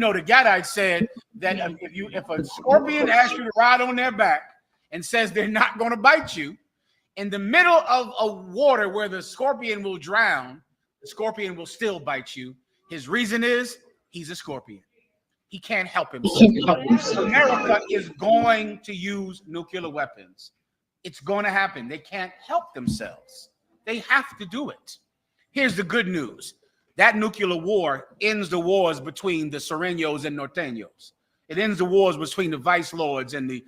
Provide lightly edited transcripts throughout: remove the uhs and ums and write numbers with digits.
know the Gadites said that if a scorpion asks you to ride on their back and says they're not going to bite you, in the middle of a water where the scorpion will drown, the scorpion will still bite you. His reason is he's a scorpion. He can't help himself. America is going to use nuclear weapons. It's going to happen. They can't help themselves. They have to do it. Here's the good news. That nuclear war ends the wars between the Sureños and Norteños. It ends the wars between the vice lords and the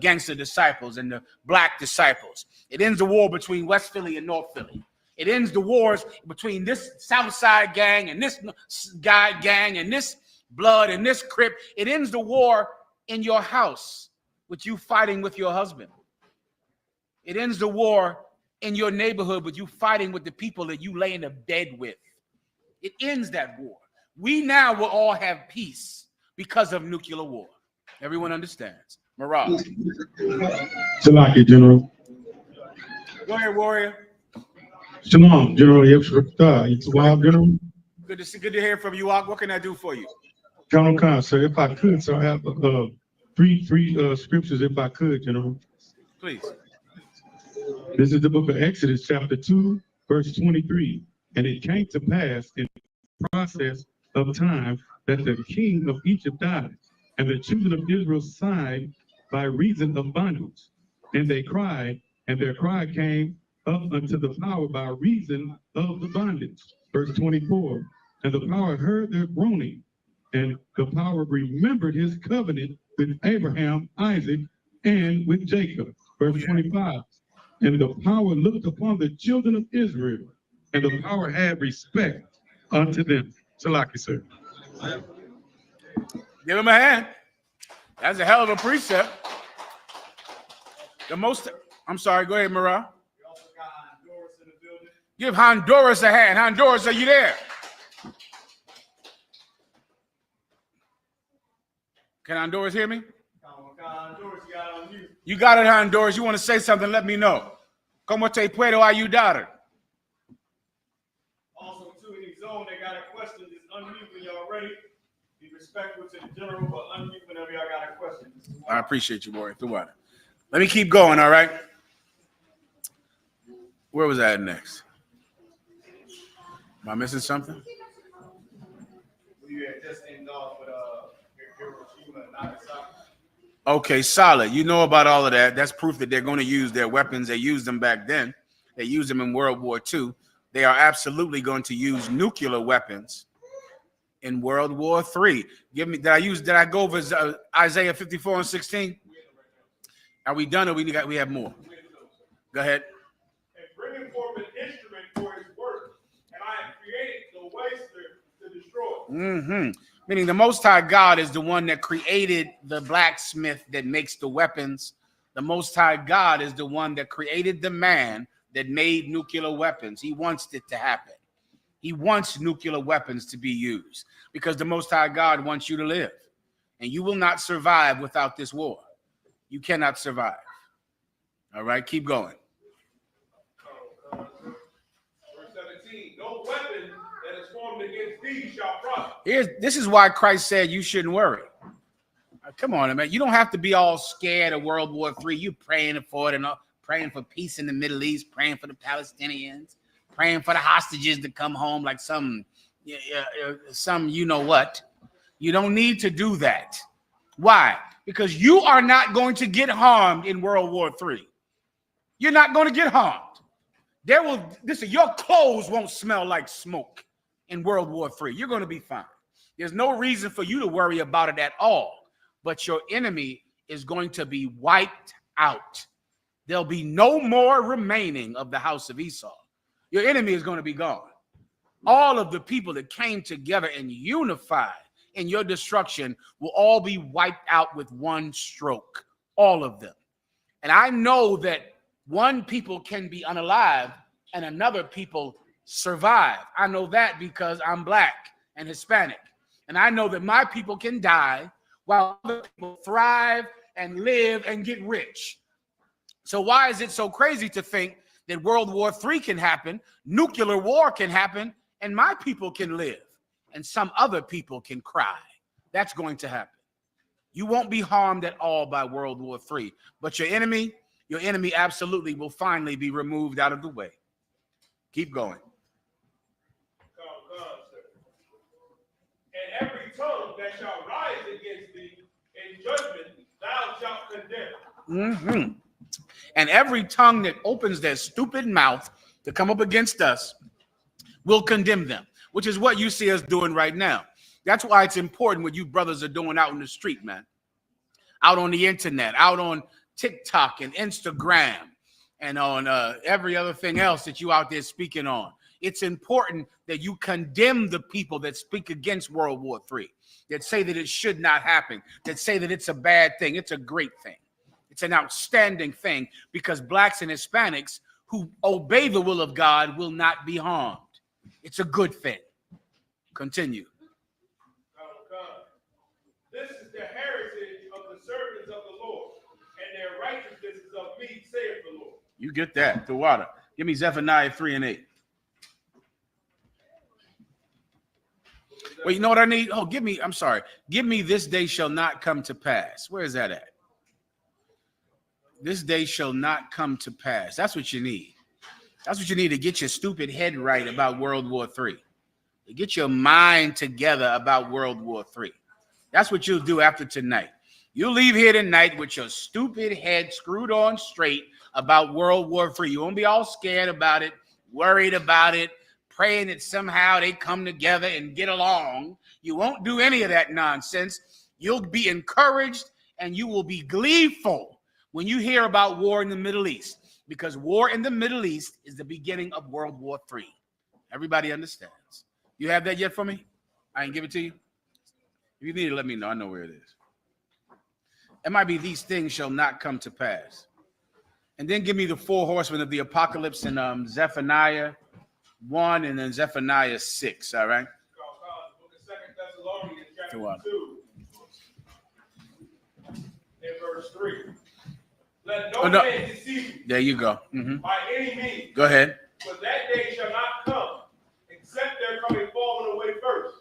gangster disciples and the black disciples. It ends the war between West Philly and North Philly. It ends the wars between this South Side gang and this guy gang and this blood and this Crip. It ends the war in your house with you fighting with your husband. It ends the war in your neighborhood with you fighting with the people that you lay in the bed with. It ends that war. We now will all have peace because of nuclear war. Everyone understands. Mirage. Salaki, General. Go ahead, warrior. Shalom, General. It's wild, General. Good to hear from you. What can I do for you? Colonel Khan, sir, if I could, so I have three scriptures, if I could, General. Please. This is the book of Exodus, chapter 2, verse 23. And it came to pass in the process of time that the king of Egypt died, and the children of Israel sighed by reason of bondage. And they cried, and their cry came up unto the power by reason of the bondage. Verse 24. And the power heard their groaning, and the power remembered his covenant with Abraham, Isaac, and with Jacob. Verse 25. And the power looked upon the children of Israel, and the power had respect unto them. Salaki, sir. Give him a hand. That's a hell of a precept. I'm sorry, go ahead, Mara. Give Honduras a hand. Honduras, are you there? Can Honduras hear me? You got it, Honduras. You want to say something, let me know. Como te puedo ayudar? Also, too, in the zone, they got a question. Just unmute when y'all ready. Be respectful to the general, but unmute whenever y'all got a question. I appreciate you, boy. Let me keep going, all right? Where was I at next? Am I missing something? We had just ended off with Hiroshima and Nagasaki. Okay, solid. You know about all of that. That's proof that they're going to use their weapons. They used them back then. They used them in World War II. They are absolutely going to use nuclear weapons in World War III. Did I go over Isaiah 54 and 16? Are we done or we have more? Go ahead. And bringing forth an instrument for his work, and I have created the waster to destroy. Meaning the Most High God is the one that created the blacksmith that makes the weapons. The Most High God is the one that created the man that made nuclear weapons. He wants it to happen. He wants nuclear weapons to be used because the Most High God wants you to live. And you will not survive without this war. You cannot survive. All right, keep going. Verse 17, no weapon that is formed against thee shall prosper. This is why Christ said you shouldn't worry. Come on, man. You don't have to be all scared of World War III. You praying for it and praying for peace in the Middle East, praying for the Palestinians, praying for the hostages to come home like some you know what. You don't need to do that. Why? Because you are not going to get harmed in World War III. You're not going to get harmed. Your clothes won't smell like smoke in World War III. You're going to be fine. There's no reason for you to worry about it at all. But your enemy is going to be wiped out. There'll be no more remaining of the house of Esau. Your enemy is going to be gone. All of the people that came together and unified in your destruction will all be wiped out with one stroke. All of them. And I know that one people can be unalive and another people survive. I know that because I'm black and Hispanic. And I know that my people can die while other people thrive and live and get rich. So why is it so crazy to think that World War III can happen, nuclear war can happen, and my people can live? and some other people can cry. That's going to happen. You won't be harmed at all by World War III, but your enemy absolutely will finally be removed out of the way. Keep going. And every tongue that shall rise against thee in judgment, thou shalt condemn. And every tongue that opens their stupid mouth to come up against us will condemn them, which is what you see us doing right now. That's why it's important what you brothers are doing out in the street, man. Out on the internet, out on TikTok and Instagram, and on every other thing else that you out there speaking on. It's important that you condemn the people that speak against World War III, that say that it should not happen, that say that it's a bad thing. It's a great thing. It's an outstanding thing, because blacks and Hispanics who obey the will of God will not be harmed. It's a good thing. Continue. This is the heritage of the servants of the Lord, and their righteousness is of me, saith the Lord. You get that, the water. Give me Zephaniah 3:8. Well, you know what I need? Oh, give me this day shall not come to pass. Where is that at? This day shall not come to pass. That's what you need. That's what you need to get your stupid head right about World War III. To get your mind together about World War III. That's what you'll do after tonight. You'll leave here tonight with your stupid head screwed on straight about World War III. You won't be all scared about it, worried about it, praying that somehow they come together and get along. You won't do any of that nonsense. You'll be encouraged and you will be gleeful when you hear about war in the Middle East, because war in the Middle East is the beginning of World War III. Everybody understands. You have that yet for me? I can give it to you. If you need it, let me know. I know where it is. It might be these things shall not come to pass. And then give me the four horsemen of the apocalypse in Zephaniah 1 and then Zephaniah 6, all right? Book of 2 Thessalonians chapter 2 and verse 3. Let no man deceive you. There you go. By any means. Go ahead. For that day shall not come, except there come a falling away first,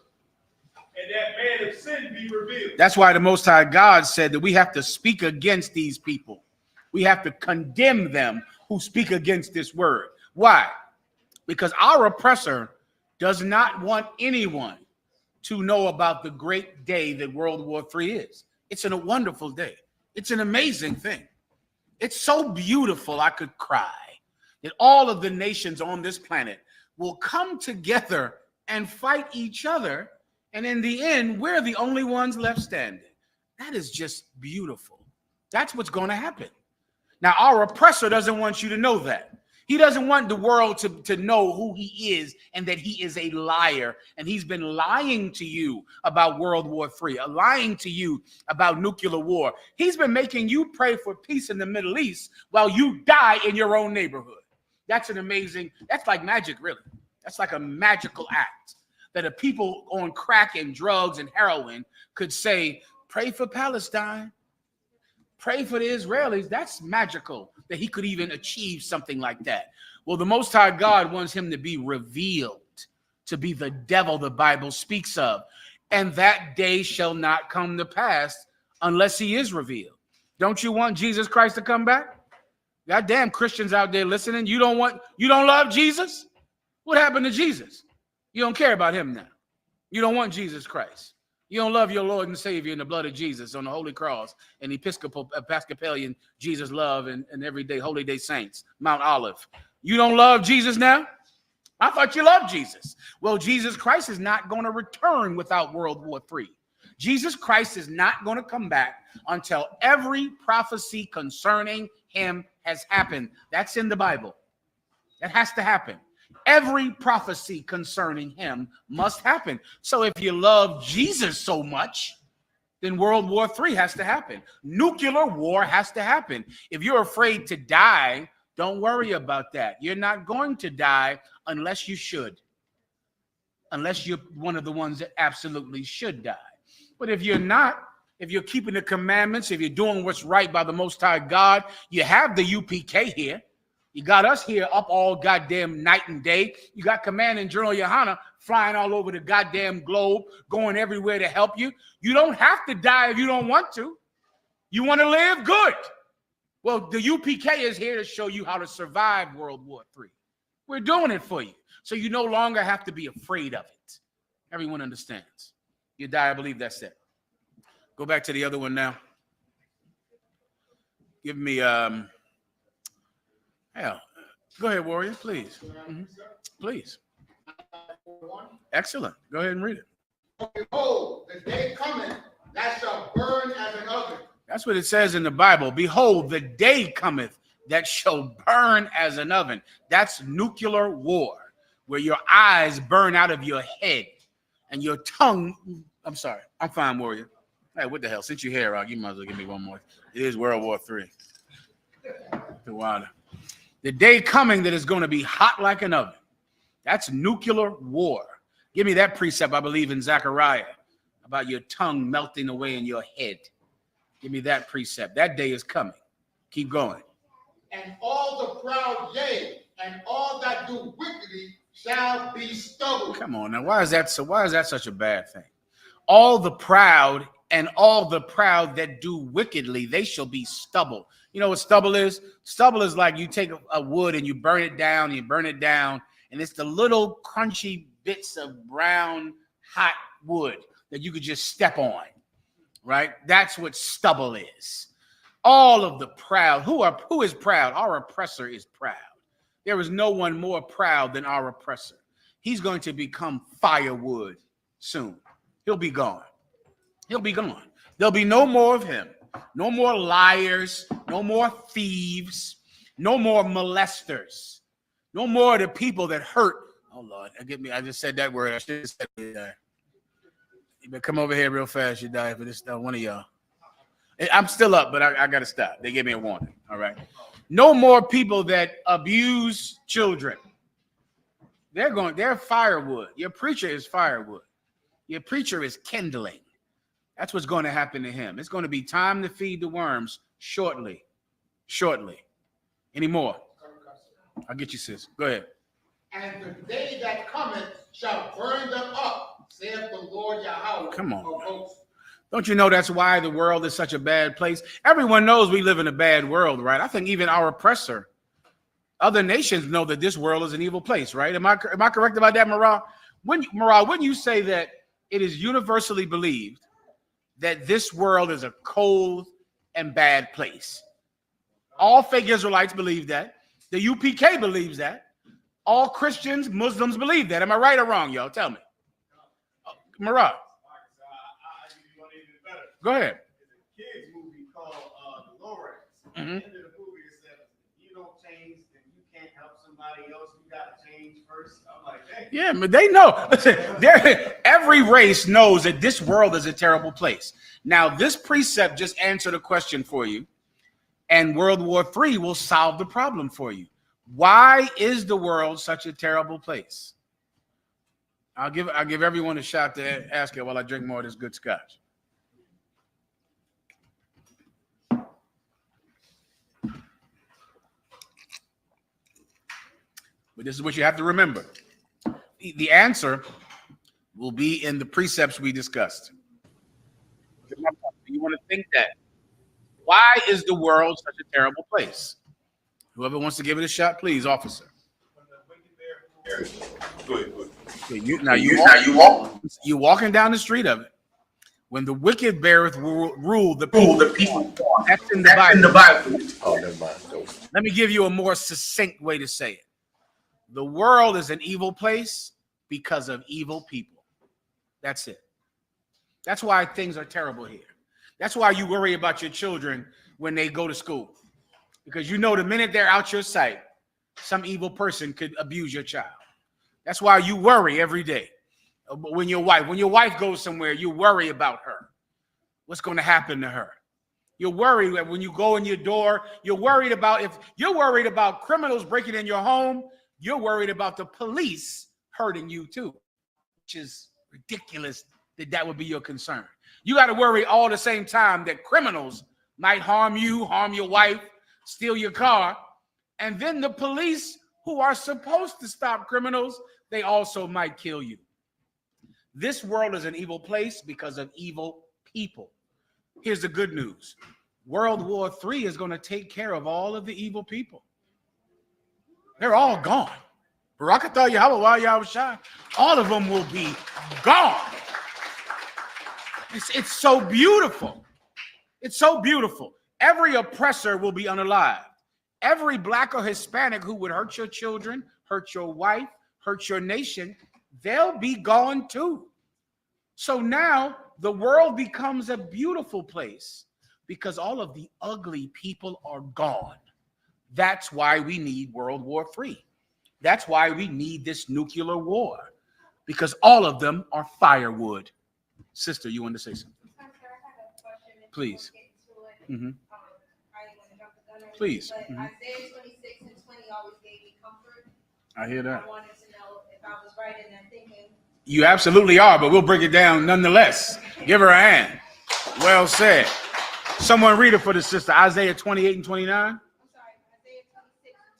and that man of sin be revealed. That's why the Most High God said that we have to speak against these people. We have to condemn them who speak against this word. Why? Because our oppressor does not want anyone to know about the great day that World War III is. It's a wonderful day. It's an amazing thing. It's so beautiful I could cry that all of the nations on this planet will come together and fight each other. And in the end, we're the only ones left standing. That is just beautiful. That's what's going to happen. Now, our oppressor doesn't want you to know that. He doesn't want the world to know who he is and that he is a liar. And he's been lying to you about World War III, lying to you about nuclear war. He's been making you pray for peace in the Middle East while you die in your own neighborhood. That's like magic, really. That's like a magical act that a people on crack and drugs and heroin could say, pray for Palestine, pray for the Israelis. That's magical that he could even achieve something like that. Well, the Most High God wants him to be revealed, to be the devil the Bible speaks of. And that day shall not come to pass unless he is revealed. Don't you want Jesus Christ to come back? Goddamn Christians out there listening. You don't love Jesus? What happened to Jesus? You don't care about him now. You don't want Jesus Christ. You don't love your Lord and Savior in the blood of Jesus on the Holy Cross and Episcopalian Jesus love and everyday Holy Day Saints, Mount Olive. You don't love Jesus now? I thought you loved Jesus. Well, Jesus Christ is not going to return without World War III. Jesus Christ is not going to come back until every prophecy concerning him has happened. That's in the Bible. That has to happen. Every prophecy concerning him must happen. So if you love Jesus so much, then World War III has to happen. Nuclear war has to happen. If you're afraid to die, don't worry about that. You're not going to die unless you should. Unless you're one of the ones that absolutely should die. But if you're not, if you're keeping the commandments, if you're doing what's right by the Most High God, you have the UPK here. You got us here up all goddamn night and day. You got Command and General Yahanna flying all over the goddamn globe, going everywhere to help you. You don't have to die if you don't want to. You want to live? Good. Well, the UPK is here to show you how to survive World War III. We're doing it for you, so you no longer have to be afraid of it. Everyone understands. You die, I believe that's it. Go back to the other one now. Give me, hell, go ahead, Warrior, please. Please. Excellent. Go ahead and read it. Behold, the day cometh that shall burn as an oven. That's what it says in the Bible. Behold, the day cometh that shall burn as an oven. That's nuclear war, where your eyes burn out of your head and your tongue. I'm sorry. I'm fine, Warrior. Hey, what the hell? Since you're here, Rock, you might as well give me one more. It is World War III. The day coming that is going to be hot like an oven. That's nuclear war. Give me that precept, I believe, in Zechariah, about your tongue melting away in your head. Give me that precept. That day is coming. Keep going. And all the proud, yea, and all that do wickedly shall be stubble. Come on now. Why is that such a bad thing? All the proud and all the proud that do wickedly, they shall be stubble. You know what stubble is? Stubble is like you take a wood and you burn it down, and it's the little crunchy bits of brown, hot wood that you could just step on, right? That's what stubble is. All of the proud. Who is proud? Our oppressor is proud. There is no one more proud than our oppressor. He's going to become firewood soon. He'll be gone. He'll be gone. There'll be no more of him. No more liars. No more thieves. No more molesters. No more of the people that hurt. Oh, Lord. I just said that word. I should have said it. You better come over here real fast. You die for this. One of y'all. I'm still up, but I got to stop. They gave me a warning. All right. No more people that abuse children. They're firewood. Your preacher is firewood. Your preacher is kindling. That's what's going to happen to him. It's going to be time to feed the worms shortly. Shortly. Any more? I'll get you, sis. Go ahead. And the day that cometh shall burn them up, saith the Lord Yahweh. Come on. Don't you know that's why the world is such a bad place? Everyone knows we live in a bad world, right? I think even our oppressor, other nations know that this world is an evil place, right? Am I correct about that, Marah? Wouldn't you say that it is universally believed that this world is a cold and bad place? All fake Israelites believe that. The UPK believes that. All Christians, Muslims believe that. Am I right or wrong, y'all? Tell me. Marah. Go ahead. It's a kids movie called The Lowriders. At the end of the movie, it says, if you don't change, then you can't help somebody else. You got to change first. I'm like, hey. Yeah, but they know. Listen, every race knows that this world is a terrible place. Now, this precept just answered a question for you, and World War III will solve the problem for you. Why is the world such a terrible place? I'll give everyone a shot to ask it while I drink more of this good scotch. But this is what you have to remember. The answer will be in the precepts we discussed. You want to think that. Why is the world such a terrible place? Whoever wants to give it a shot, please, officer. You're walking down the street of it. When the wicked beareth rule the people. That's in the Bible. Oh, never mind. Let me give you a more succinct way to say it. The world is an evil place because of evil people. That's it. That's why things are terrible here. That's why you worry about your children when they go to school. Because you know the minute they're out your sight, some evil person could abuse your child. That's why you worry every day. When your wife goes somewhere, you worry about her. What's going to happen to her? You're worried that when you go in your door, you're worried about criminals breaking in your home. You're worried about the police hurting you too, which is ridiculous that would be your concern. You got to worry all the same time that criminals might harm you, harm your wife, steal your car, and then the police who are supposed to stop criminals, they also might kill you. This world is an evil place because of evil people. Here's the good news. World War III is going to take care of all of the evil people. They're all gone. Barakatah Yahweh Yahushua, all of them will be gone. It's so beautiful. It's so beautiful. Every oppressor will be unalived. Every black or Hispanic who would hurt your children, hurt your wife, hurt your nation, they'll be gone too. So now the world becomes a beautiful place because all of the ugly people are gone. That's why we need World War III. That's why we need this nuclear war, because all of them are firewood. Sister, you want to say something? Please. Mm-hmm. Please. But Isaiah 26 and 20 always gave me comfort. I hear that. I wanted to know if I was right in that thinking. You absolutely are, but we'll break it down nonetheless. Give her a hand. Well said. Someone read it for the sister. Isaiah 28 and 29. I'm sorry, Isaiah 26 and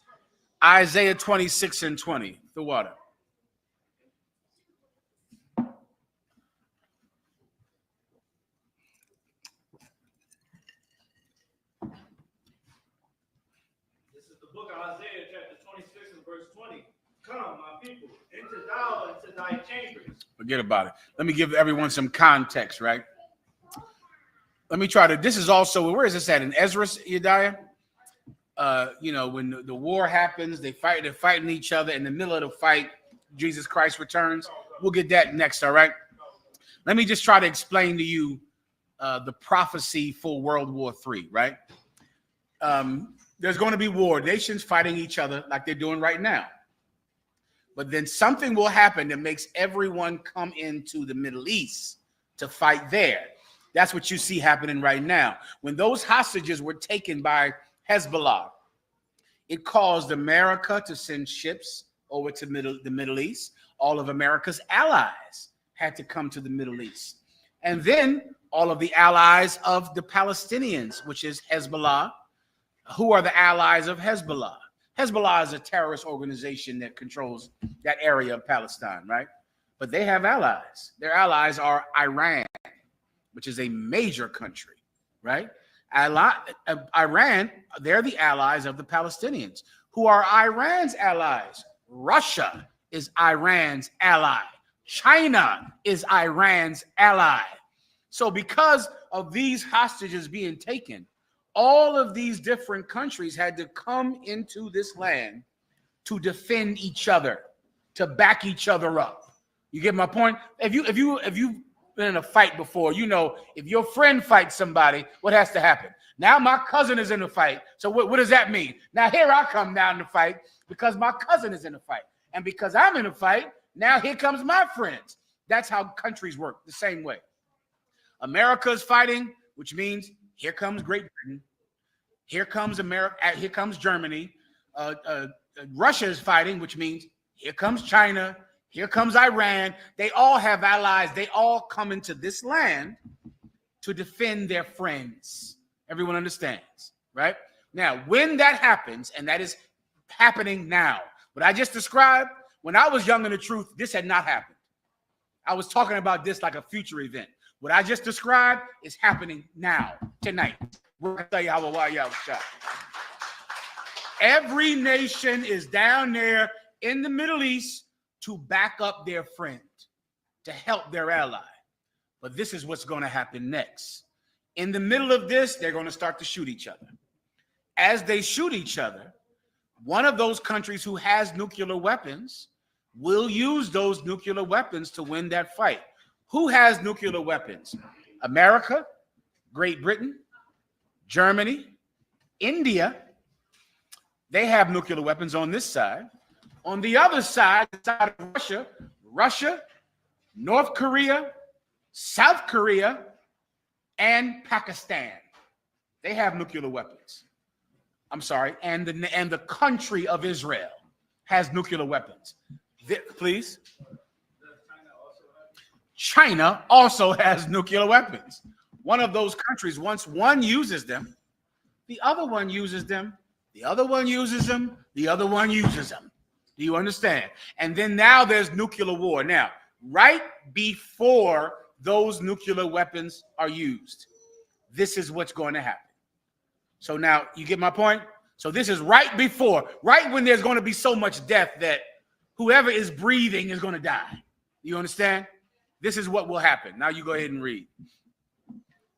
20. Isaiah 26 and 20. The water. This is the book of Isaiah, chapter 26 and verse 20. Come, my people, enter thou into thy chambers. Forget about it. Let me give everyone some context, right? Let me try to, this is also, where is this at? In Ezra, Yediah? You know, when the war happens, they're fighting each other. In the middle of the fight, Jesus Christ returns. We'll get that next, all right? Let me just try to explain to you the prophecy for World War III, right? There's going to be war, nations fighting each other like they're doing right now. But then something will happen that makes everyone come into the Middle East to fight there. That's what you see happening right now. When those hostages were taken by Hezbollah, it caused America to send ships over to the Middle East. All of America's allies had to come to the Middle East. And then all of the allies of the Palestinians, which is Hezbollah. Who are the allies of Hezbollah? Hezbollah is a terrorist organization that controls that area of Palestine, right? But they have allies. Their allies are Iran, which is a major country, right? Iran, they're the allies of the Palestinians. Who are Iran's allies? Russia is Iran's ally. China is Iran's ally. So because of these hostages being taken, all of these different countries had to come into this land to defend each other, to back each other up. You get my point? If you've been in a fight before, you know, if your friend fights somebody, what has to happen? Now my cousin is in a fight. So what does that mean? Now here I come down to fight because my cousin is in a fight. And because I'm in a fight, now here comes my friends. That's how countries work, the same way. America is fighting, which means here comes Great Britain. Here comes America. Here comes Germany. Russia is fighting, which means here comes China. Here comes Iran. They all have allies. They all come into this land to defend their friends. Everyone understands, right? Now, when that happens, and that is happening now, what I just described, when I was young in the truth, this had not happened. I was talking about this like a future event. What I just described is happening now, tonight. Every nation is down there in the Middle East to back up their friend, to help their ally. But this is what's going to happen next. In the middle of this, they're going to start to shoot each other. As they shoot each other, one of those countries who has nuclear weapons will use those nuclear weapons to win that fight. Who has nuclear weapons? America, Great Britain, Germany, India. They have nuclear weapons on this side. On the other side, the side of Russia, North Korea, South Korea, and Pakistan. They have nuclear weapons. I'm sorry, and the country of Israel has nuclear weapons. Please. China also has nuclear weapons. One of those countries, once one uses them, the other one uses them, the other one uses them, the other one uses them. Do you understand? And then now there's nuclear war. Now, right before those nuclear weapons are used. This is what's going to happen. So now you get my point? So this is right before, right when there's going to be so much death that whoever is breathing is going to die. You understand? This is what will happen. Now you go ahead and read.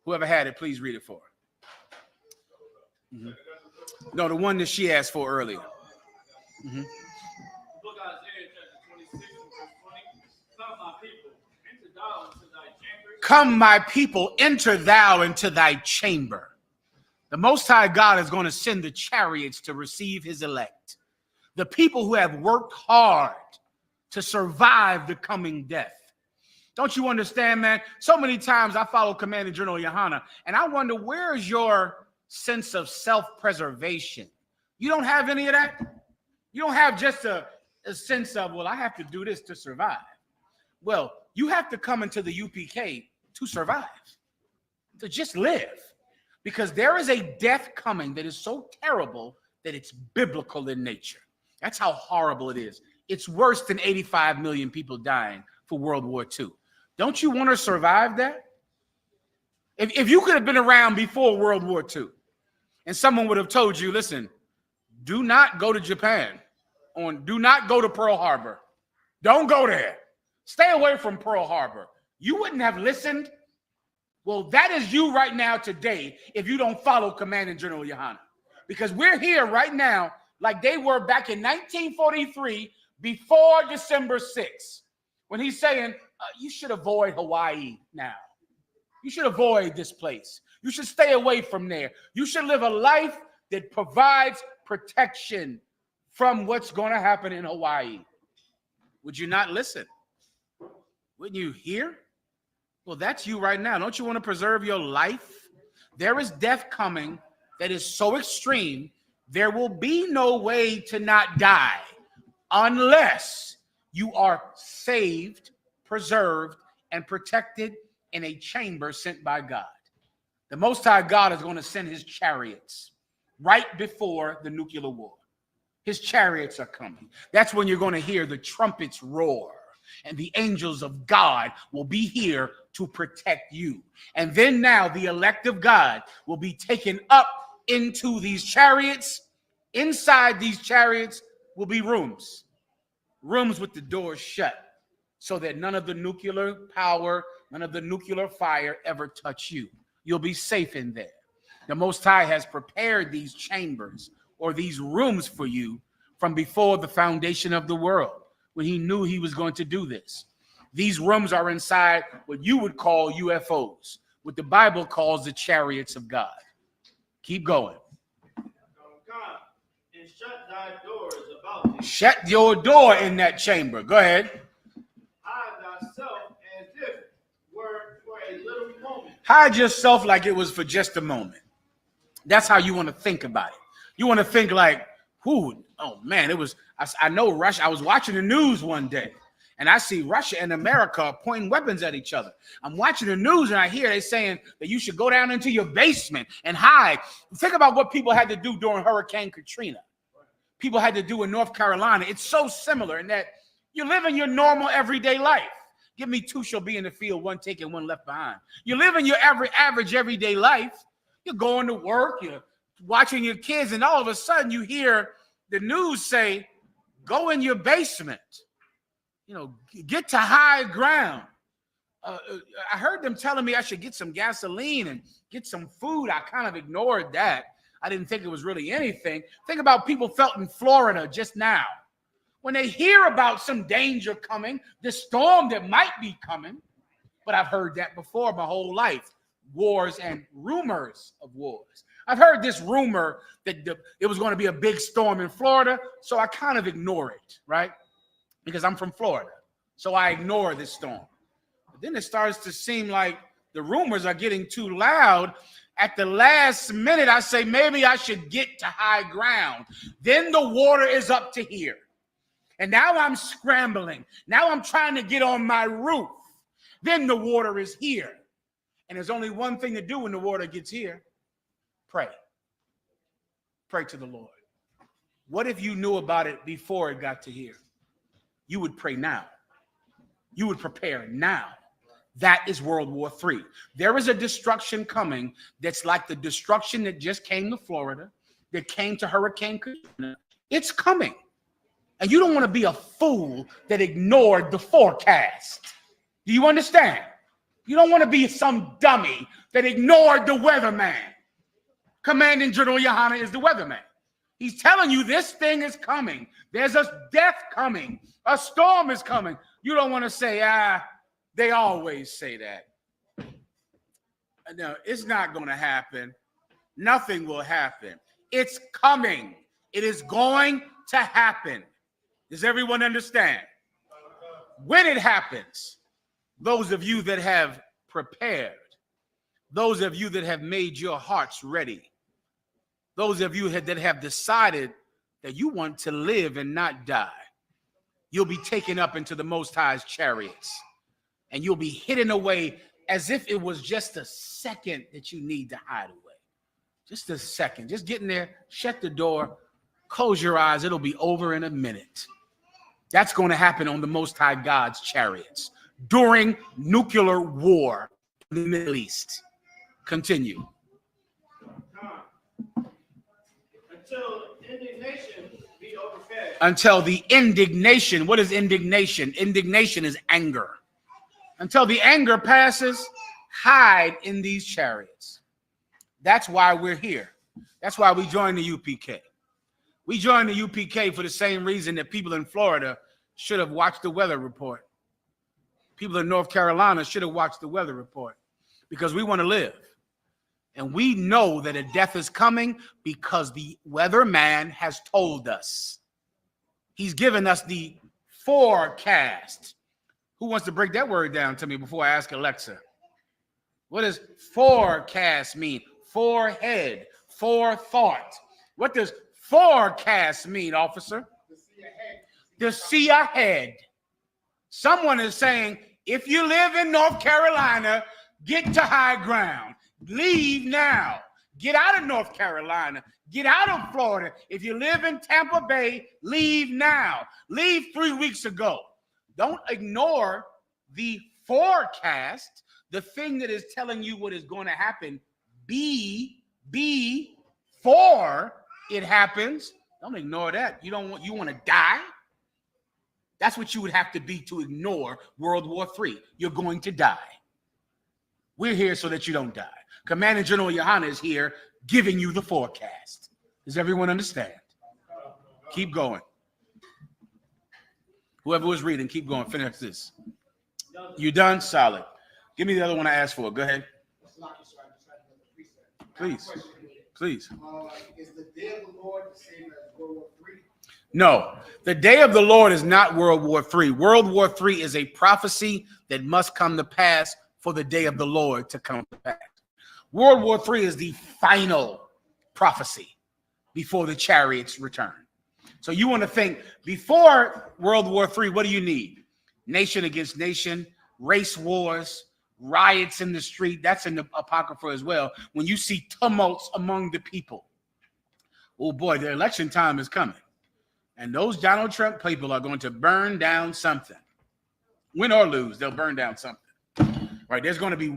Whoever had it, please read it for her. No, the one that she asked for earlier. Book Isaiah chapter 26, verse 20. Come, my people, enter thou into thy chambers. Come, my people, enter thou into thy chamber. The Most High God is going to send the chariots to receive his elect. The people who have worked hard to survive the coming death. Don't you understand, man? So many times I follow Commander General Yahanna, and I wonder, where is your sense of self-preservation? You don't have any of that? You don't have just a sense of, well, I have to do this to survive. Well, you have to come into the UPK to survive, to just live. Because there is a death coming that is so terrible that it's biblical in nature. That's how horrible it is. It's worse than 85 million people dying for World War II. Don't you want to survive that? If you could have been around before World War II and someone would have told you, listen, do not go to Japan, or do not go to Pearl Harbor. Don't go there. Stay away from Pearl Harbor. You wouldn't have listened. Well, that is you right now today if you don't follow Commander General Yahanna. Because we're here right now like they were back in 1943 before December 6th, when he's saying, you should avoid Hawaii now. You should avoid this place. You should stay away from there. You should live a life that provides protection from what's going to happen in Hawaii. Would you not listen? Wouldn't you hear? Well, that's you right now. Don't you want to preserve your life? There is death coming that is so extreme, there will be no way to not die unless you are saved, preserved, and protected in a chamber sent by God. The Most High God is going to send his chariots right before the nuclear war. His chariots are coming. That's when you're going to hear the trumpets roar, and the angels of God will be here to protect you. And then now the elect of God will be taken up into these chariots. Inside these chariots will be rooms with the doors shut, so that none of the nuclear power, none of the nuclear fire ever touch you. You'll be safe in there. The Most High has prepared these chambers or these rooms for you from before the foundation of the world, when he knew he was going to do this. These rooms are inside what you would call UFOs, what the Bible calls the chariots of God. Keep going. Come and shut thy doors about thee. Shut your door in that chamber. Go ahead. Hide thyself as if were for a little moment. Hide yourself like it was for just a moment. That's how you want to think about it. You want to think like, who? Oh man, it was. I know Russia. I was watching the news one day, and I see Russia and America pointing weapons at each other. I'm watching the news, and I hear they saying that you should go down into your basement and hide. Think about what people had to do during Hurricane Katrina. People had to do in North Carolina. It's so similar in that you're living your normal everyday life. Give me two shall be in the field, one taken, one left behind. You're living your average everyday life. You're going to work, you're watching your kids, and all of a sudden you hear the news say, go in your basement, get to high ground. I heard them telling me I should get some gasoline and get some food. I kind of ignored that. I didn't think it was really anything. Think about people felt in Florida just now. When they hear about some danger coming, the storm that might be coming, but I've heard that before my whole life. Wars and rumors of wars. I've heard this rumor that it was going to be a big storm in Florida, so I kind of ignore it, right? Because I'm from Florida, so I ignore this storm. But then it starts to seem like the rumors are getting too loud. At the last minute, I say, maybe I should get to high ground. Then the water is up to here. And now I'm scrambling. Now I'm trying to get on my roof. Then the water is here. And there's only one thing to do when the water gets here. Pray. Pray to the Lord. What if you knew about it before it got to here? You would pray now. you would prepare now. That is World War III. There is a destruction coming that's like the destruction that just came to Florida, that came to Hurricane Katrina. It's coming. And you don't want to be a fool that ignored the forecast. Do you understand? You don't want to be some dummy that ignored the weatherman. Commanding General Yahanna is the weatherman. He's telling you this thing is coming. There's a death coming. A storm is coming. You don't want to say, they always say that. No, it's not going to happen. Nothing will happen. It's coming. It is going to happen. Does everyone understand? When it happens, those of you that have prepared, those of you that have made your hearts ready, those of you that have decided that you want to live and not die, you'll be taken up into the Most High's chariots, and you'll be hidden away as if it was just a second that you need to hide away. Just a second. Just get in there, shut the door, close your eyes. It'll be over in a minute. That's going to happen on the Most High God's chariots during nuclear war in the Middle East. Continue. Until indignation be overfed. Until the indignation. What is indignation? Indignation is anger. Until the anger passes, hide in these chariots. That's why we're here. That's why we joined the UPK. We joined the UPK for the same reason that people in Florida should have watched the weather report. People in North Carolina should have watched the weather report, because we want to live. And we know that a death is coming because the weatherman has told us. He's given us the forecast. Who wants to break that word down to me before I ask Alexa? What does forecast mean? Forehead, forethought. What does forecast mean, officer? To see ahead. Someone is saying, if you live in North Carolina, get to high ground. Leave now. Get out of North Carolina. Get out of Florida. If you live in Tampa Bay, leave now. Leave 3 weeks ago. Don't ignore the forecast, the thing that is telling you what is going to happen before it happens. Don't ignore that. You want to die? That's what you would have to be to ignore World War III. You're going to die. We're here so that you don't die. Commanding General Yahanna is here giving you the forecast. Does everyone understand? Keep going. Whoever was reading, keep going. Finish this. You done? Solid. Give me the other one I asked for. Go ahead. Please. Please. Is the day of the Lord the same as World War III? No, the day of the Lord is not World War III. World War III is a prophecy that must come to pass for the day of the Lord to come to pass. World War III is the final prophecy before the chariots return. So you want to think, before World War III, what do you need? Nation against nation, race wars, riots in the street. That's in the Apocrypha as well. When you see tumults among the people, oh boy, the election time is coming. And those Donald Trump people are going to burn down something. Win or lose, they'll burn down something. Right? There's going to be,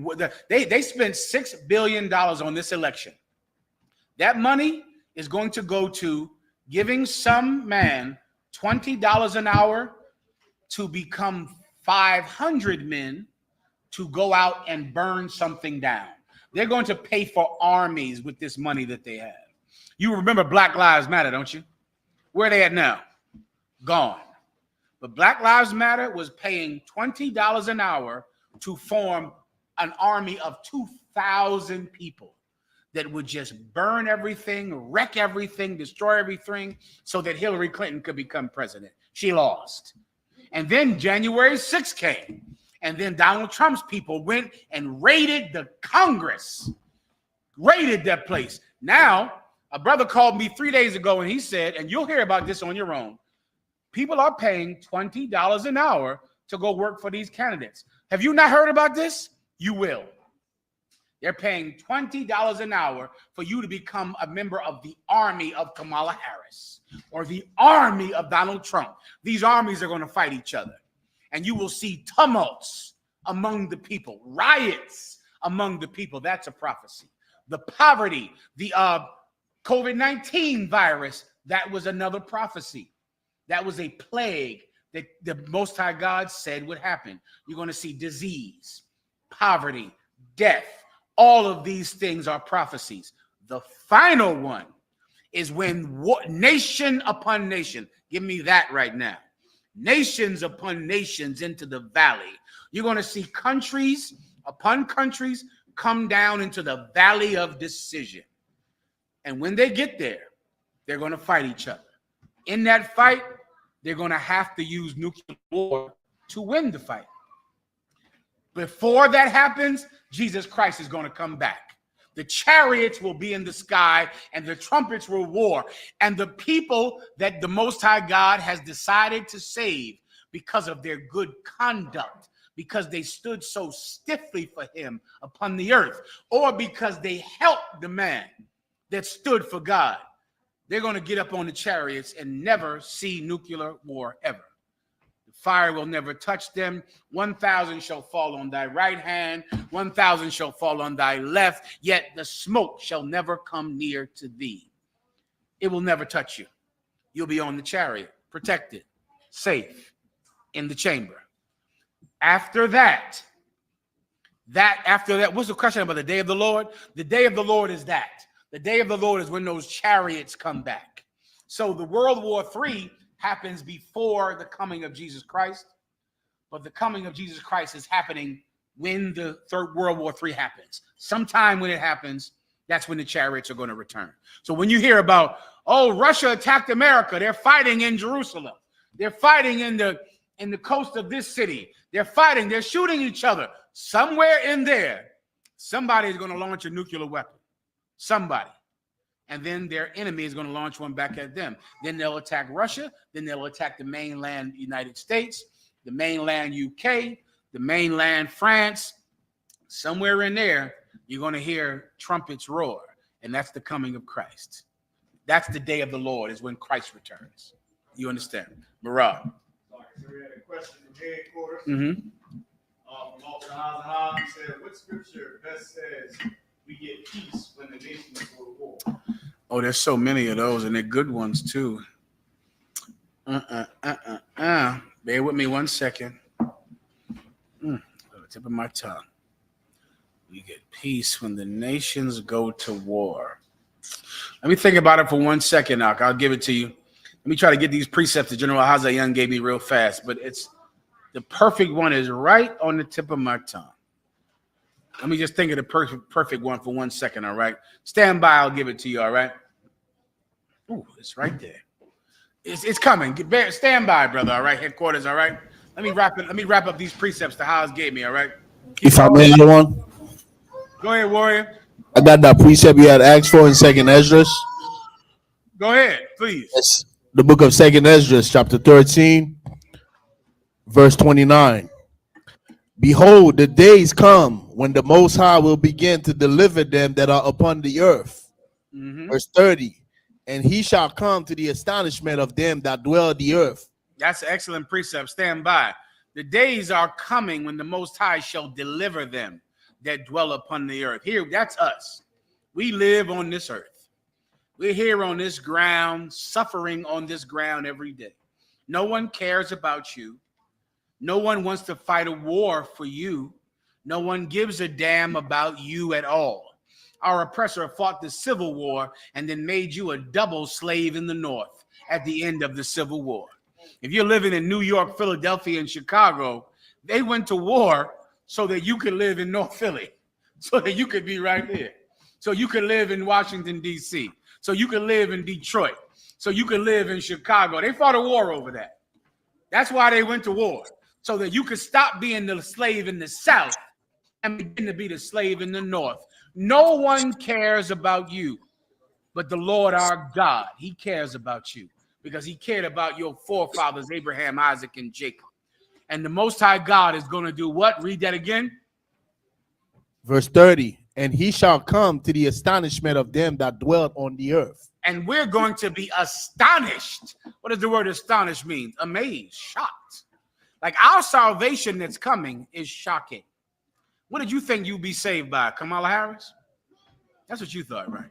they spent $6 billion on this election. That money is going to go to giving some man $20 an hour to become 500 men to go out and burn something down. They're going to pay for armies with this money that they have. You remember Black Lives Matter, don't you? Where are they at now? Gone. But Black Lives Matter was paying $20 an hour to form an army of 2,000 people that would just burn everything, wreck everything, destroy everything, so that Hillary Clinton could become president. She lost. And then January 6th came. And then Donald Trump's people went and raided the Congress, raided that place. Now, a brother called me 3 days ago and he said, and you'll hear about this on your own, people are paying $20 an hour to go work for these candidates. Have you not heard about this? You will. They're paying $20 an hour for you to become a member of the army of Kamala Harris or the army of Donald Trump. These armies are going to fight each other. and you will see tumults among the people, riots among the people. That's a prophecy. The poverty, the COVID-19 virus, that was another prophecy. That was a plague that the Most High God said would happen. You're going to see disease, poverty, death. All of these things are prophecies. The final one is when nation upon nation, give me that right now, nations upon nations into the valley. You're going to see countries upon countries come down into the valley of decision. And when they get there, they're going to fight each other. In that fight, they're going to have to use nuclear war to win the fight. Before that happens, Jesus Christ is going to come back. The chariots will be in the sky and the trumpets will roar. And the people that the Most High God has decided to save because of their good conduct, because they stood so stiffly for him upon the earth, or because they helped the man that stood for God, they're going to get up on the chariots and never see nuclear war ever. The fire will never touch them. 1,000 shall fall on thy right hand, 1,000 shall fall on thy left, yet the smoke shall never come near to thee. It will never touch you. You'll be on the chariot, protected, safe, in the chamber. After that, what's the question about the day of the Lord? The day of the Lord is that. The day of the Lord is when those chariots come back. So the World War III happens before the coming of Jesus Christ, but the coming of Jesus Christ is happening when the Third World War III happens. Sometime when it happens, that's when the chariots are going to return. So when you hear about, oh, Russia attacked America, they're fighting in Jerusalem, they're fighting in the coast of this city, they're fighting, they're shooting each other. Somewhere in there, somebody is going to launch a nuclear weapon. Somebody. And then their enemy is going to launch one back at them. Then they'll attack Russia. Then they'll attack the mainland United States, the mainland UK, the mainland France. Somewhere in there, you're going to hear trumpets roar. And that's the coming of Christ. That's the day of the Lord, is when Christ returns. You understand? Marab. Sorry, so we had a question from headquarters. Mm-hmm. From Alton Hazaha. He said, what scripture best says we get peace when the nations go to war? Oh, there's so many of those, and they're good ones too. Bear with me 1 second. The tip of my tongue. We get peace when the nations go to war. Let me think about it for 1 second, Ak. I'll give it to you. Let me try to get these precepts that General Hazayan gave me real fast, but it's the perfect one is right on the tip of my tongue. Let me just think of the perfect one for 1 second, all right? Stand by, I'll give it to you, all right? Ooh, it's right there. It's coming. Stand by, brother, all right? Headquarters, all right? Let me wrap up these precepts the Haas gave me, all right? If I may add one. Go ahead, warrior. I got that precept you had asked for in 2nd Esdras. Go ahead, please. It's the book of 2nd Esdras, chapter 13, verse 29. Behold, the days come when the Most High will begin to deliver them that are upon the earth. Mm-hmm. Verse 30. And he shall come to the astonishment of them that dwell the earth. That's an excellent precept. Stand by. The days are coming when the Most High shall deliver them that dwell upon the earth. Here, that's us. We live on this earth. We're here on this ground, suffering on this ground every day. No one cares about you. No one wants to fight a war for you. No one gives a damn about you at all. Our oppressor fought the Civil War and then made you a double slave in the North at the end of the Civil War. If you're living in New York, Philadelphia, and Chicago, they went to war so that you could live in North Philly, so that you could be right there. So you could live in Washington, D.C., so you could live in Detroit, so you could live in Chicago. They fought a war over that. That's why they went to war, so that you could stop being the slave in the South and begin to be the slave in the North. No one cares about you but the Lord our God. He cares about you because he cared about your forefathers, Abraham, Isaac, and Jacob. And the Most High God is going to do what? Read that again. Verse 30. And he shall come to the astonishment of them that dwell on the earth. And we're going to be astonished. What does the word astonished mean? Amazed, shocked. Like our salvation that's coming is shocking. What did you think you'd be saved by? Kamala Harris? That's what you thought, right?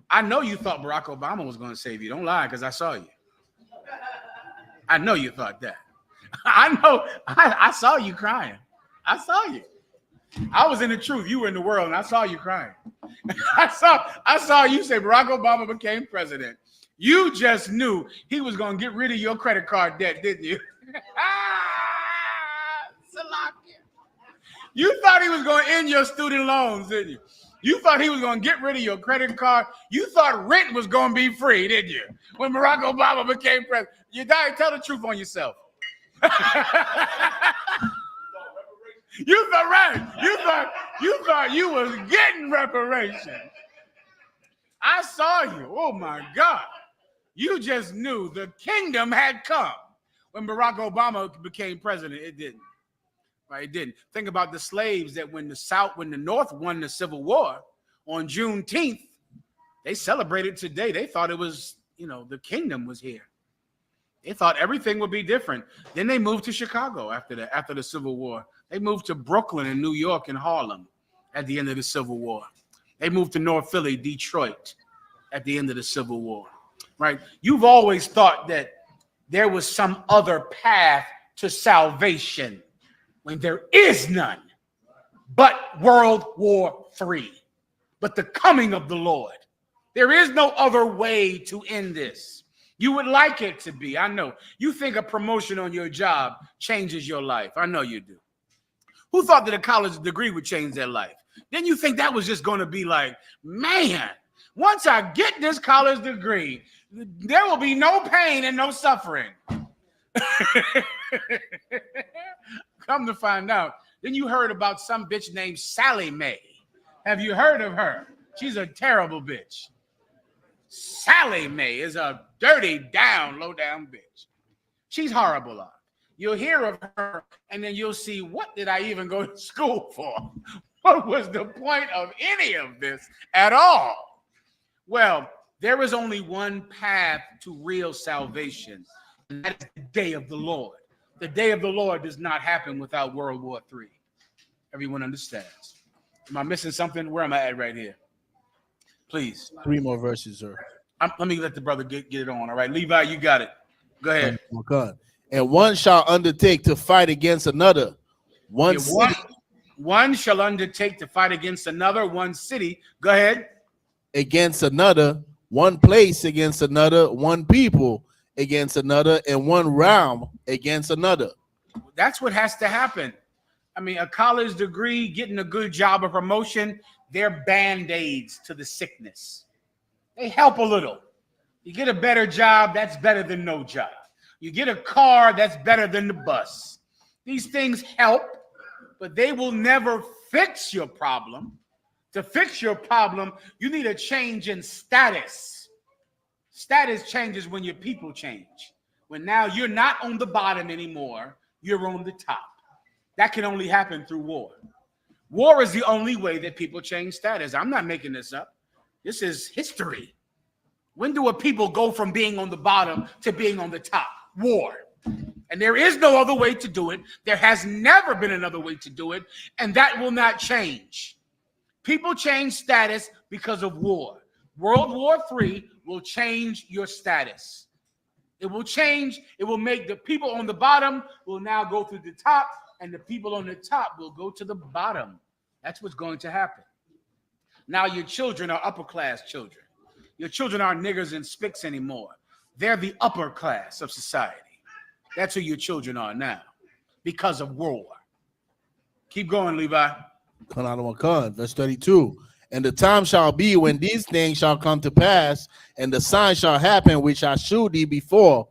I know you thought Barack Obama was going to save you. Don't lie, because I saw you. I know you thought that. I know. I saw you crying. I saw you. I was in the truth. You were in the world, and I saw you crying. I saw you say Barack Obama became president. You just knew he was going to get rid of your credit card debt, didn't you? You thought he was going to end your student loans, didn't you? You thought he was going to get rid of your credit card. You thought rent was going to be free, didn't you? When Barack Obama became president. You died. Tell the truth on yourself. You thought, right. You thought you was getting reparations. I saw you. Oh my God. You just knew the kingdom had come when Barack Obama became president. It didn't. Right? It didn't. Think about the slaves that when the North won the Civil War on Juneteenth, they celebrated today. They thought it was, the kingdom was here. They thought everything would be different. Then they moved to Chicago after the Civil War. They moved to Brooklyn and New York and Harlem at the end of the Civil War. They moved to North Philly, Detroit at the end of the Civil War. Right? You've always thought that there was some other path to salvation when there is none but World War III, but the coming of the Lord. There is no other way to end this. You would like it to be. I know. You think a promotion on your job changes your life. I know you do. Who thought that a college degree would change their life? Then you think that was just going to be like, man, once I get this college degree, there will be no pain and no suffering. Come to find out. Then you heard about some bitch named Sally Mae. Have you heard of her? She's a terrible bitch. Sally Mae is a dirty, low down bitch. She's horrible. You'll hear of her, and then you'll see, what did I even go to school for? What was the point of any of this at all? Well, there is only one path to real salvation, and that is the day of the Lord. The day of the Lord does not happen without World War III. Everyone understands. Am I missing something? Where am I at right here? Please. 3 more verses, sir. Let me let the brother get it on. All right, Levi, you got it. Go ahead. And one shall undertake to fight against another. One shall undertake to fight against another, one city. Go ahead. Against another, one place against another, one people against another, and one realm against another. That's what has to happen. I mean, a college degree, getting a good job, a promotion, they're band-aids to the sickness. They help a little. You get a better job, that's better than no job. You get a car, that's better than the bus. These things help, but they will never fix your problem. To fix your problem, you need a change in status. Status changes when your people change. When now you're not on the bottom anymore, you're on the top. That can only happen through war. War is the only way that people change status. I'm not making this up. This is history. When do a people go from being on the bottom to being on the top? War. And there is no other way to do it. There has never been another way to do it, and that will not change. People change status because of war. World War III will change your status. It will change. It will make the people on the bottom will now go to the top, and the people on the top will go to the bottom. That's what's going to happen. Now your children are upper class children. Your children aren't niggers and spicks anymore. They're the upper class of society. That's who your children are now because of war. Keep going, Levi. Verse 32. And the time shall be when these things shall come to pass, and the sign shall happen which I shewed thee before,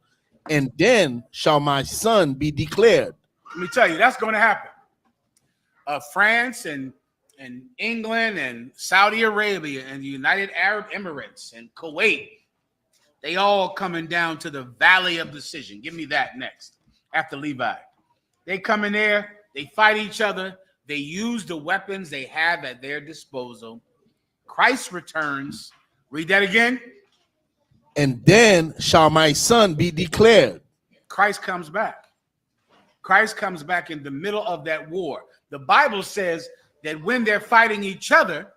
and then shall my son be declared. Let me tell you, that's going to happen. France and England and Saudi Arabia and the United Arab Emirates and Kuwait, they all coming down to the valley of decision. Give me that next, after Levi. They come in there, they fight each other, they use the weapons they have at their disposal. Christ returns. Read that again. And then shall my son be declared. Christ comes back. Christ comes back in the middle of that war. The Bible says that when they're fighting each other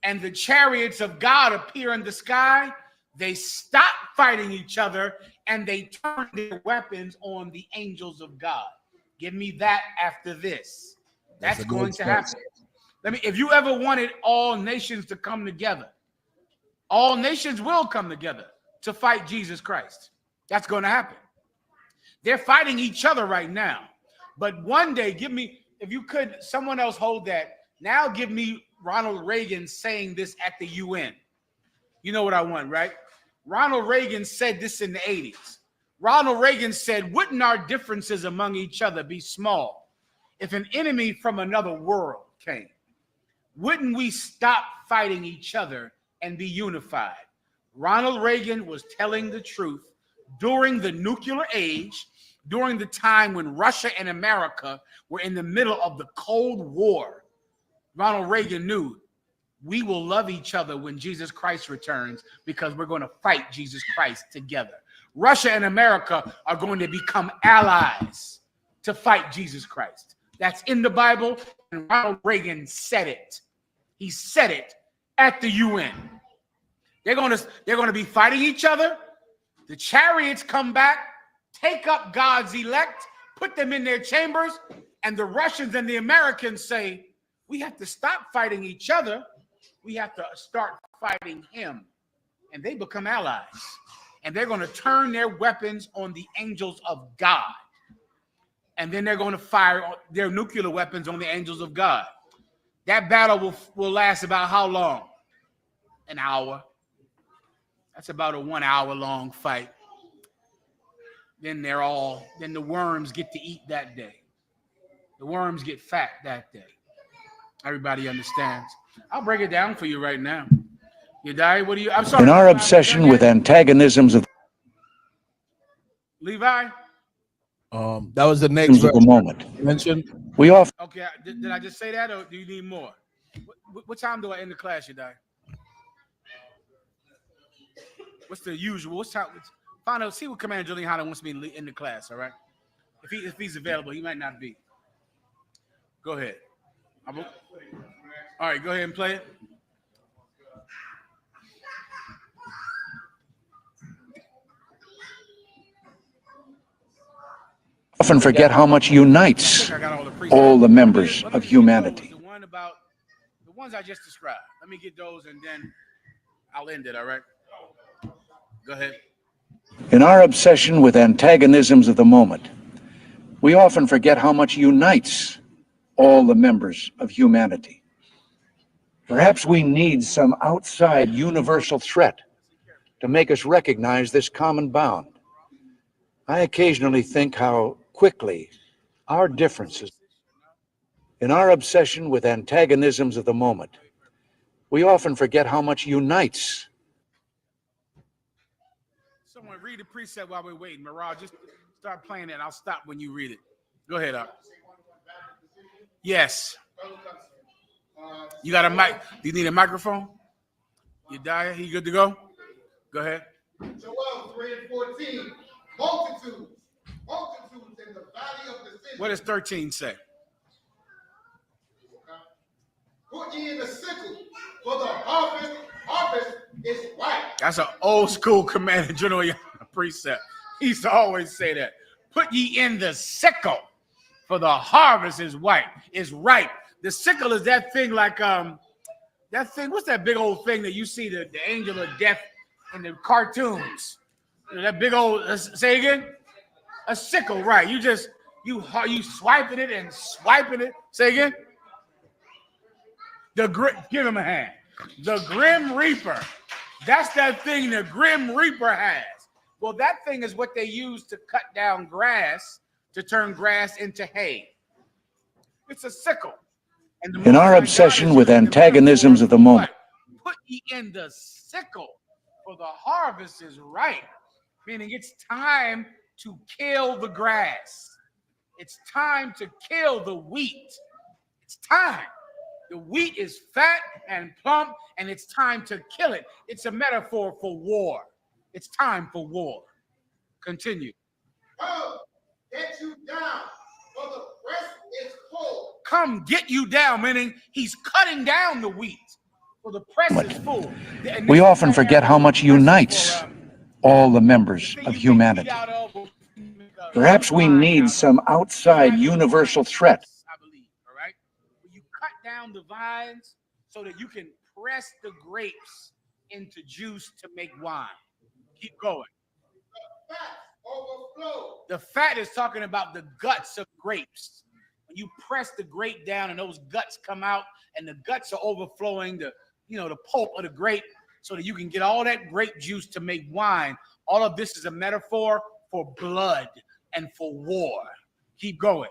and the chariots of God appear in the sky, they stop fighting each other and they turn their weapons on the angels of God. Give me that after this. That's going to happen. If you ever wanted all nations to come together, all nations will come together to fight Jesus Christ. That's going to happen. They're fighting each other right now. But one day, give me, if you could, someone else hold that. Now give me Ronald Reagan saying this at the UN. You know what I want, right? Ronald Reagan said this in the 80s. Ronald Reagan said, wouldn't our differences among each other be small if an enemy from another world came? Wouldn't we stop fighting each other and be unified? Ronald Reagan was telling the truth during the nuclear age, during the time when Russia and America were in the middle of the Cold War. Ronald Reagan knew we will love each other when Jesus Christ returns because we're going to fight Jesus Christ together. Russia and America are going to become allies to fight Jesus Christ. That's in the Bible, and Ronald Reagan said it. He said it at the UN. They're going to be fighting each other. The chariots come back, take up God's elect, put them in their chambers, and the Russians and the Americans say, we have to stop fighting each other. We have to start fighting him. And they become allies. And they're going to turn their weapons on the angels of God. And then they're going to fire their nuclear weapons on the angels of God. That battle will last about how long? An hour. That's about a 1 hour long fight. Then the worms get to eat that day. The worms get fat that day. Everybody understands. I'll break it down for you right now. You die? What do you? I'm sorry. In our obsession with antagonisms of Levi. That was the next verse the moment. Mentioned. We often Okay. Did I just say that, or do you need more? What time do I end the class, you die? What's the usual? What's time? Find out. See what Commander Yahanna wants me in the class. All right. If he's available, he might not be. Go ahead. All right, go ahead and play it. often forget how much unites all the members of humanity. The ones I just described. Let me get those and then I'll end it, all right? Go ahead. In our obsession with antagonisms of the moment, we often forget how much unites all the members of humanity. Perhaps we need some outside universal threat to make us recognize this common bond. I occasionally think how quickly our differences, in our obsession with antagonisms of the moment, we often forget how much unites. Someone read the precept while we're waiting. Mirage, just start playing it. I'll stop when you read it. Go ahead, Art. Yes. You got a mic? Do you need a microphone? You die? You good to go? Go ahead. Joel 3:14. Multitudes in the valley of decision. What does 13 say? Put ye in the sickle, for the harvest is white. That's an old school Commander General Yahanna precept. He used to always say that. Put ye in the sickle, for the harvest is white, is ripe. The sickle is that thing like that thing. What's that big old thing that you see the angel of death in the cartoons? That big old say again? A sickle, right? You swiping it and swiping it. Say again. Give him a hand. The Grim Reaper. That's that thing the Grim Reaper has. Well, that thing is what they use to cut down grass to turn grass into hay. It's a sickle. And in our obsession with antagonisms of the moment, put ye in the sickle, for the harvest is ripe. Meaning it's time to kill the grass. It's time to kill the wheat. It's time. The wheat is fat and plump, and it's time to kill it. It's a metaphor for war. It's time for war. Continue. Oh, get you down, come get you down, meaning he's cutting down the wheat. So the press is full. And We this often right forget here, how much the press is unites for, all the members thing of you make wheat humanity. out of, Perhaps we wine need out of. some outside universal threat. I believe, all right? You cut down the vines so that you can press the grapes into juice to make wine. Keep going. Overflow. The fat is talking about the guts of grapes. When you press the grape down and those guts come out, and the guts are overflowing the pulp of the grape, so that you can get all that grape juice to make wine. All of this is a metaphor for blood and for war. Keep going.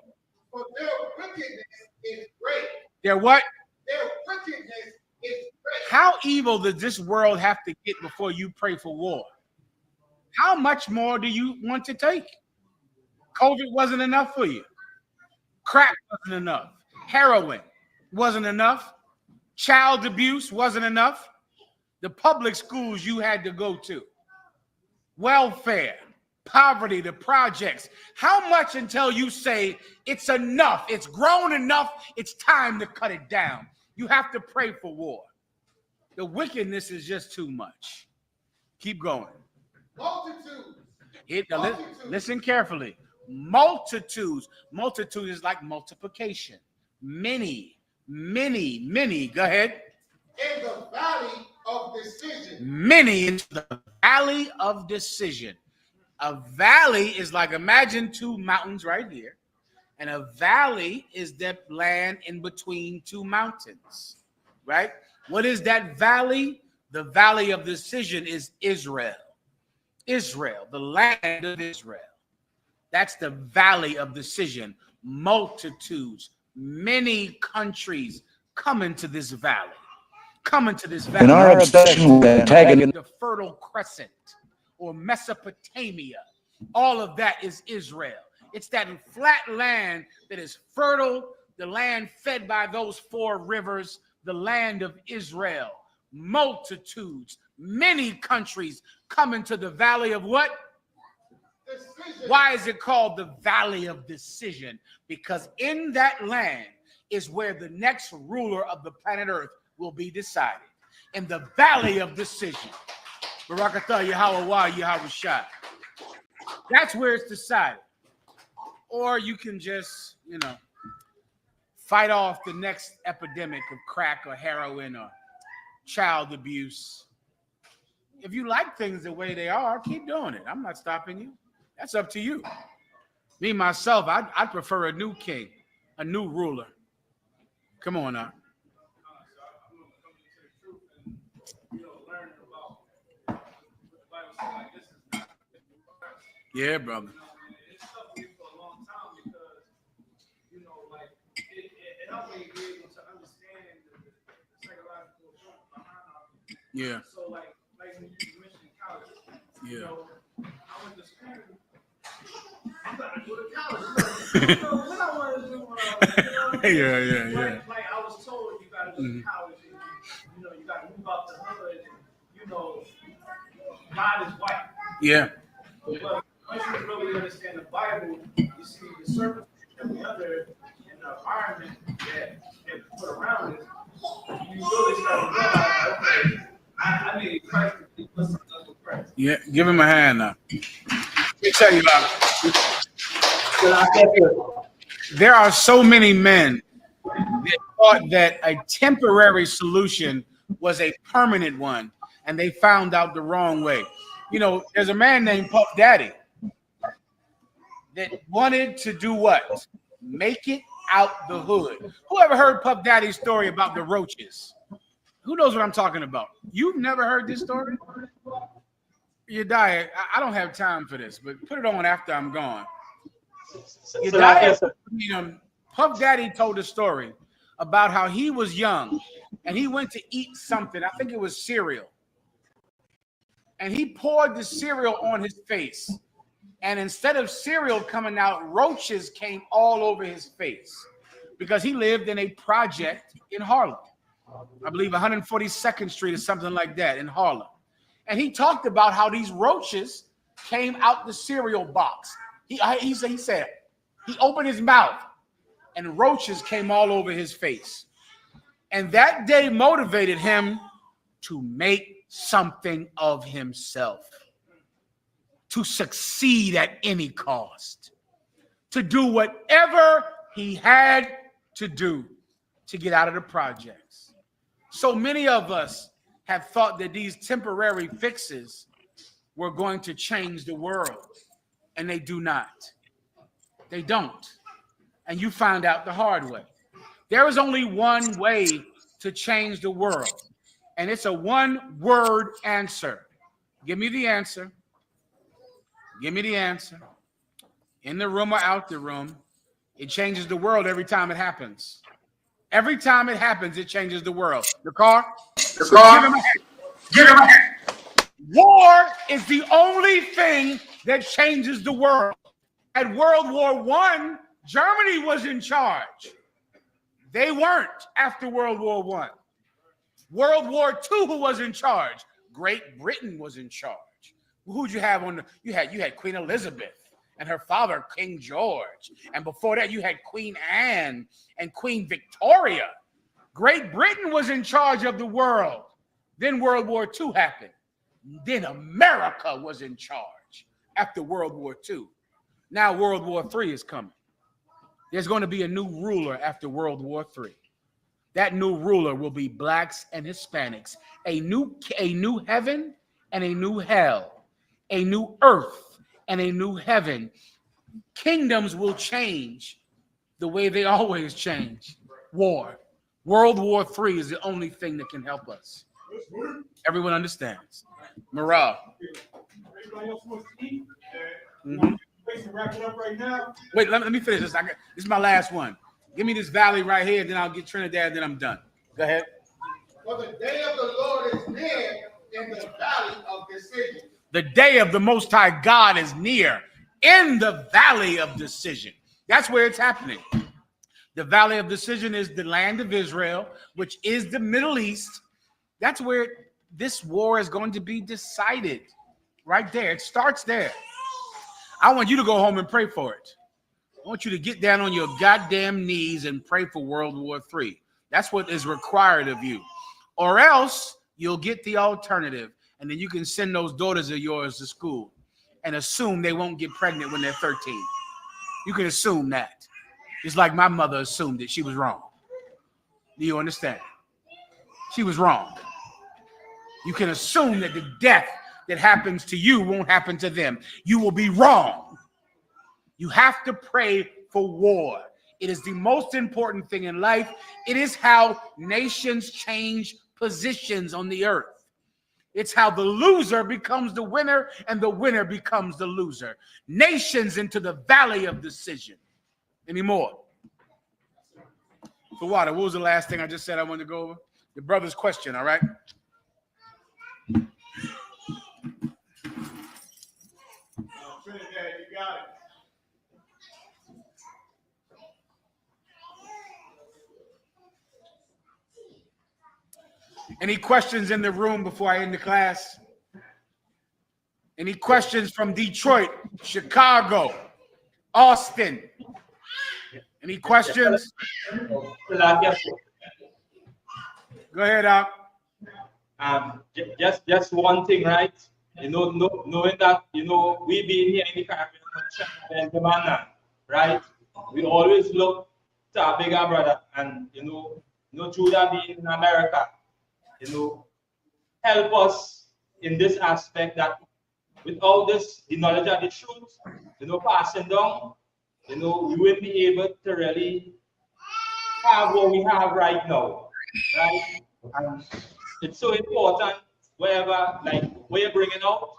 For their wickedness is great. Their what? Their wickedness is great. How evil does this world have to get before you pray for war? How much more do you want to take? COVID wasn't enough for you. Crack wasn't enough. Heroin wasn't enough. Child abuse wasn't enough. The public schools you had to go to. Welfare, poverty, the projects. How much until you say it's enough, it's grown enough, it's time to cut it down? You have to pray for war. The wickedness is just too much. Keep going. Multitudes. Listen carefully. Multitudes. Multitude is like multiplication. Many. Go ahead. In the valley of decision. Many in the valley of decision. A valley is like, imagine two mountains right here. And a valley is the land in between two mountains. Right? What is that valley? The valley of decision is Israel. Israel, the land of Israel. That's the valley of decision. Multitudes, many countries come into this valley. Come into this valley. In our obsession with antagonism, The Fertile Crescent or Mesopotamia, all of that is Israel. It's that flat land that is fertile, the land fed by those four rivers, the land of Israel. Multitudes, many countries come into the valley of what? Decision. Why is it called the valley of decision? Because in that land is where the next ruler of the planet Earth will be decided. In the valley of decision. Barakatah Yahweh Yahushua. That's where it's decided. Or you can just, fight off the next epidemic of crack or heroin or child abuse. If you like things the way they are, keep doing it. I'm not stopping you. That's up to you. Me, myself, I prefer a new king, a new ruler. Come on now. Yeah, brother. It's tough for me for a long time because, it helped me be able to understand the psychological point behind all of it. Yeah. So, like when you mentioned college, Yeah. I went to school. I'm about to go to college. What I want to do when I was, Yeah. Like I was told, you got to go to college and, you got to move out the hood and, God is white. Yeah. But once you really understand the Bible, you see the circumstances that we under and the environment that put around us, you really start to realize, okay, I need Christ to put something up with Christ. Yeah. Give him a hand now. Let me tell you there are so many men that thought that a temporary solution was a permanent one, and they found out the wrong way. There's a man named Puff Daddy that wanted to do what? Make it out the hood. Who ever heard Puff Daddy's story about the roaches? Who knows what I'm talking about? You've never heard this story? You die. I don't have time for this, but put it on after I'm gone. You die. Puff Daddy told a story about how he was young and he went to eat something. I think it was cereal. And he poured the cereal on his face. And instead of cereal coming out, roaches came all over his face because he lived in a project in Harlem. I believe 142nd Street or something like that in Harlem. And he talked about how these roaches came out the cereal box. He said, he opened his mouth and roaches came all over his face. And that day motivated him to make something of himself, to succeed at any cost, to do whatever he had to do to get out of the projects. So many of us have thought that these temporary fixes were going to change the world, and they do not. They don't. And you found out the hard way. There is only one way to change the world, and it's a one-word answer. Give me the answer. Give me the answer. In the room or out the room, it changes the world every time it happens. Every time it happens, it changes the world. The car? Give him a hand. Give him a hand. War is the only thing that changes the world. At World War I, Germany was in charge. They weren't after World War I. World War II, who was in charge? Great Britain was in charge. Who'd you have on the? You had Queen Elizabeth and her father, King George. And before that, you had Queen Anne and Queen Victoria. Great Britain was in charge of the world. Then World War II happened. Then America was in charge after World War II. Now World War III is coming. There's going to be a new ruler after World War III. That new ruler will be blacks and Hispanics. A new heaven and a new hell. A new earth and a new heaven. Kingdoms will change the way they always change. War. World War III is the only thing that can help us. Everyone understands. Morale. Everybody else wants to eat. Mm-hmm. Wrap it up right now. Wait, let me finish this. This is my last one. Give me this valley right here, then I'll get Trinidad, then I'm done. Go ahead. For the day of the Lord is near in the valley of decision. The day of the Most High God is near in the valley of decision. That's where it's happening. The valley of decision is the land of Israel, which is the Middle East. That's where this war is going to be decided. Right there. It starts there. I want you to go home and pray for it. I want you to get down on your goddamn knees and pray for World War III. That's what is required of you. Or else you'll get the alternative, and then you can send those daughters of yours to school and assume they won't get pregnant when they're 13. You can assume that. Just like my mother assumed that she was wrong. Do you understand? She was wrong. You can assume that the death that happens to you won't happen to them. You will be wrong. You have to pray for war. It is the most important thing in life. It is how nations change positions on the earth. It's how the loser becomes the winner and the winner becomes the loser. Nations into the valley of decision. Any more? For water, what was the last thing I just said I wanted to go over? The brother's question, all right? Trinidad, you got it. Any questions in the room before I end the class? Any questions from Detroit, Chicago, Austin? Any questions? Go ahead, Al. Just one thing, right? Knowing that, we being here in the Caribbean and Yahanna, right? We always look to our bigger brother, and Judah being in America, help us in this aspect that without this, the knowledge of the truth, passing down, we wouldn't be able to really have what we have right now, right? And it's so important, wherever, like, where you're bringing out,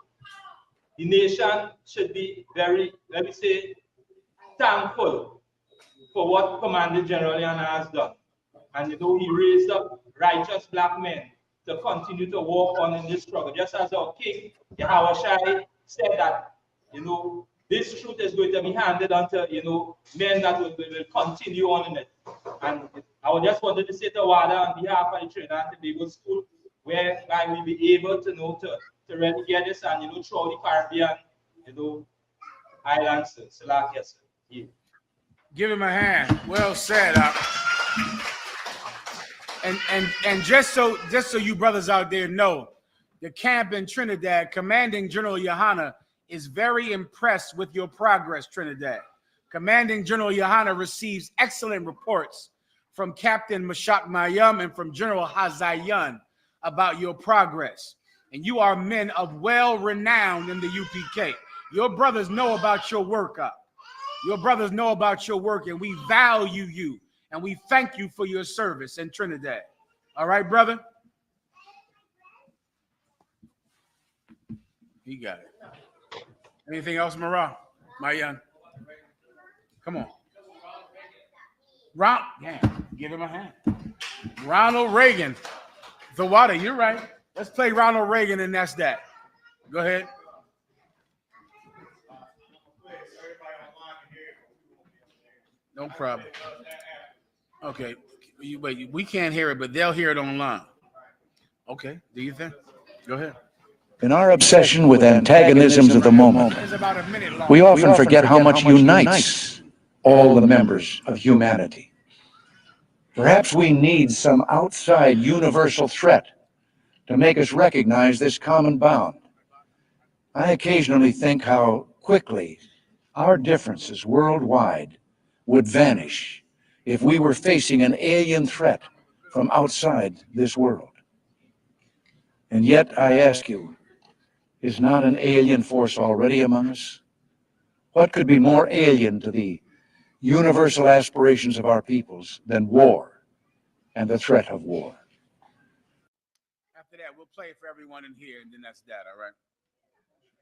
the nation should be very, let me say, thankful for what Commander General Yahanna has done. And he raised up righteous black men to continue to walk on in this struggle. Just as our King, Yahanna said that, this truth is going to be handed unto, men that will continue on in it. And I just wanted to say to Wada on behalf of the Trinidad and Tobago School, where I will be able to to really get this and, throughout the Caribbean, islands. Yeah. Give him a hand. Well said. And just so you brothers out there know, the camp in Trinidad, Commanding General Yahanna is very impressed with your progress, Trinidad. Commanding General Yahanna receives excellent reports from Captain Mashak Mayum and from General Hazayan about your progress. And you are men of well-renowned in the UPK. Your brothers know about your work up. Your brothers know about your work, and we value you, and we thank you for your service in Trinidad. All right, brother? He got it. Anything else, Marah? Mayan? Come on. Give him a hand. Ronald Reagan. The water, you're right. Let's play Ronald Reagan, and that's that. Go ahead. No problem. Okay. Wait, we can't hear it, but they'll hear it online. Okay. Do you think? Go ahead. In our obsession with antagonisms of the moment, It's about a minute long. we often forget how much unites all the members of humanity. Perhaps we need some outside universal threat to make us recognize this common bound. I occasionally think how quickly our differences worldwide would vanish if we were facing an alien threat from outside this world. And yet, I ask you, is not an alien force already among us? What could be more alien to the universal aspirations of our peoples than war and the threat of war? After that, we'll play it for everyone in here, and then that's that, all right?